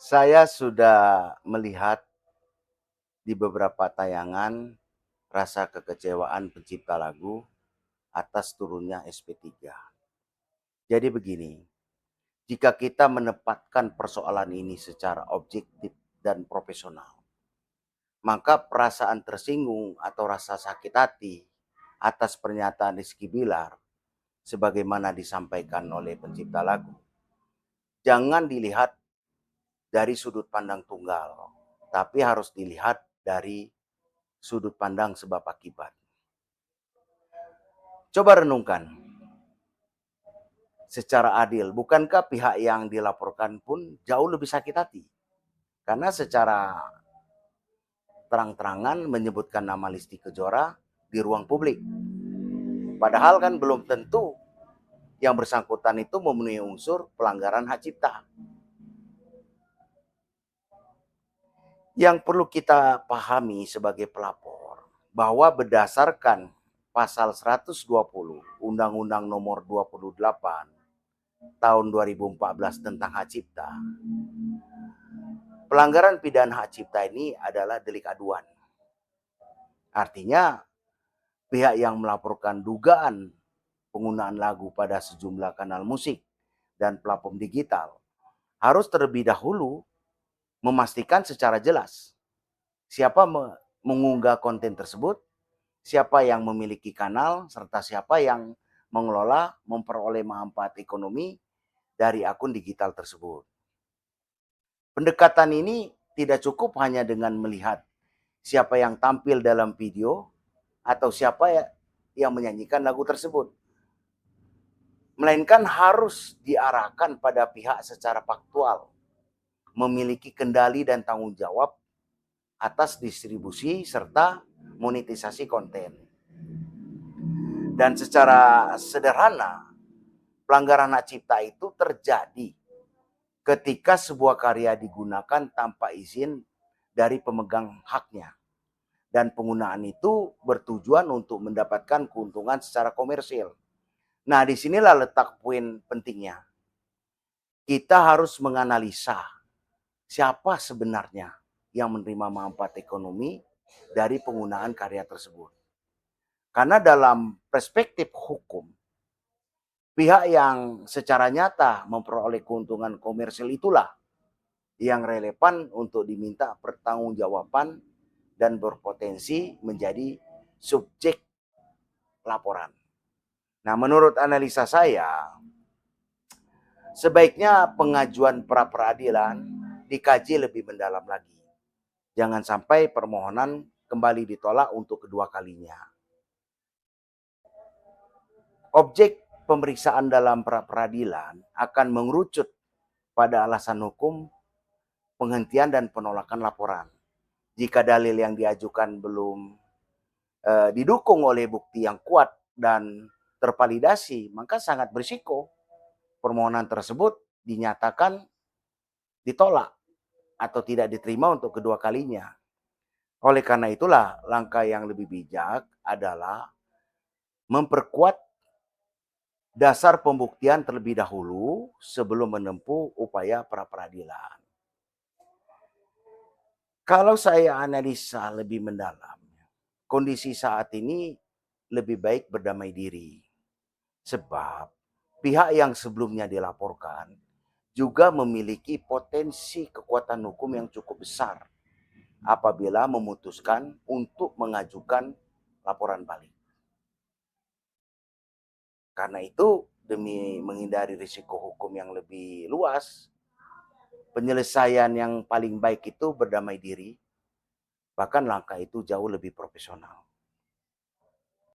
Saya sudah melihat di beberapa tayangan rasa kekecewaan pencipta lagu atas turunnya SP3. Jadi begini, jika kita menempatkan persoalan ini secara objektif dan profesional, maka perasaan tersinggung atau rasa sakit hati atas pernyataan Rizky Bilar sebagaimana disampaikan oleh pencipta lagu, jangan dilihat dari sudut pandang tunggal, tapi harus dilihat dari sudut pandang sebab akibat. Coba renungkan secara adil, bukankah pihak yang dilaporkan pun jauh lebih sakit hati? Karena secara terang-terangan menyebutkan nama Lesti Kejora di ruang publik. Padahal kan belum tentu yang bersangkutan itu memenuhi unsur pelanggaran hak cipta. Yang perlu kita pahami sebagai pelapor, bahwa berdasarkan pasal 120 Undang-Undang Nomor 28 tahun 2014 tentang hak cipta, pelanggaran pidana hak cipta ini adalah delik aduan. Artinya pihak yang melaporkan dugaan penggunaan lagu pada sejumlah kanal musik dan platform digital harus terlebih dahulu memastikan secara jelas siapa mengunggah konten tersebut, siapa yang memiliki kanal, serta siapa yang mengelola memperoleh manfaat ekonomi dari akun digital tersebut. Pendekatan ini tidak cukup hanya dengan melihat siapa yang tampil dalam video atau siapa yang menyanyikan lagu tersebut, melainkan harus diarahkan pada pihak secara faktual, memiliki kendali dan tanggung jawab atas distribusi serta monetisasi konten. Dan secara sederhana, pelanggaran hak cipta itu terjadi ketika sebuah karya digunakan tanpa izin dari pemegang haknya. Dan penggunaan itu bertujuan untuk mendapatkan keuntungan secara komersil. Nah, disinilah letak poin pentingnya. Kita harus menganalisa siapa sebenarnya yang menerima manfaat ekonomi dari penggunaan karya tersebut. Karena dalam perspektif hukum, pihak yang secara nyata memperoleh keuntungan komersil itulah yang relevan untuk diminta pertanggungjawaban dan berpotensi menjadi subjek laporan. Nah, menurut analisa saya, sebaiknya pengajuan pra peradilan dikaji lebih mendalam lagi. Jangan sampai permohonan kembali ditolak untuk kedua kalinya. Objek pemeriksaan dalam pra peradilan akan mengerucut pada alasan hukum penghentian dan penolakan laporan. Jika dalil yang diajukan belum didukung oleh bukti yang kuat dan tervalidasi, maka sangat berisiko permohonan tersebut dinyatakan ditolak atau tidak diterima untuk kedua kalinya. Oleh karena itulah, langkah yang lebih bijak adalah memperkuat dasar pembuktian terlebih dahulu sebelum menempuh upaya pra peradilan. Kalau saya analisa lebih mendalam, kondisi saat ini lebih baik berdamai diri. Sebab pihak yang sebelumnya dilaporkan juga memiliki potensi kekuatan hukum yang cukup besar apabila memutuskan untuk mengajukan laporan balik. Karena itu, demi menghindari risiko hukum yang lebih luas, penyelesaian yang paling baik itu berdamai diri, bahkan langkah itu jauh lebih profesional.